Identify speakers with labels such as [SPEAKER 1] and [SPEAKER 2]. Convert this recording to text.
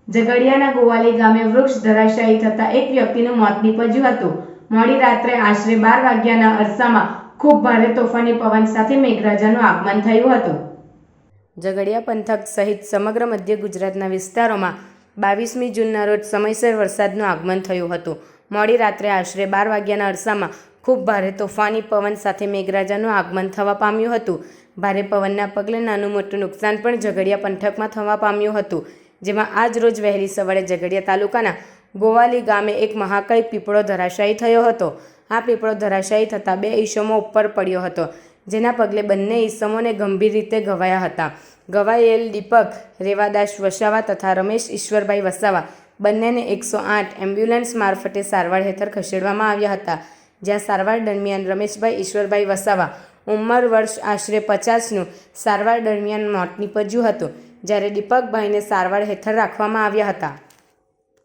[SPEAKER 1] ઝઘડિયાના ગોવાલી ગામે વૃક્ષ ધરાશાયી થતા એક વ્યક્તિનું મોત નીપજ્યું હતું. મોડી રાત્રે આશરે 12 વાગ્યાના અરસામાં ખૂબ ભારે તોફાની પવન સાથે મેઘરાજાનું આગમન થયું હતું. ઝઘડિયા પંથક સહિત સમગ્ર મધ્ય ગુજરાતના વિસ્તારોમાં 22મી જૂનના રોજ સમયસર વરસાદનું આગમન થયું હતું. મોડી રાત્રે આશરે 12 વાગ્યાના અરસામાં ખૂબ ભારે તોફાની પવન સાથે મેઘરાજાનું આગમન થવા પામ્યું હતું. ભારે પવનના પગલે નાનું મોટું નુકસાન પણ ઝઘડિયા પંથકમાં થવા પામ્યું હતું. જેમાં આજ રોજ વહેલી સવારે ઝઘડિયા તાલુકાના ગોવાલી ગામે એક મહાકાય પીપળો ધરાશાયી થયો હતો. આ પીપળો ધરાશાયી થતાં 2 ઈસમો ઉપર પડ્યો હતો, જેના પગલે બંને ઈસમોને ગંભીર રીતે ઘવાયા હતા. ઘવાયેલ દીપક રેવાદાસ વસાવા તથા રમેશ ઈશ્વરભાઈ વસાવા બંનેને 108 એમ્બ્યુલન્સ મારફતે સારવાર હેઠળ ખસેડવામાં આવ્યા હતા. જ્યાં સારવાર દરમિયાન રમેશભાઈ ઈશ્વરભાઈ વસાવા ઉંમર વર્ષ આશરે 50નું સારવાર દરમિયાન મોત નીપજ્યું હતું, જ્યારે દીપકભાઈને સારવાર હેઠળ રાખવામાં આવ્યા હતા.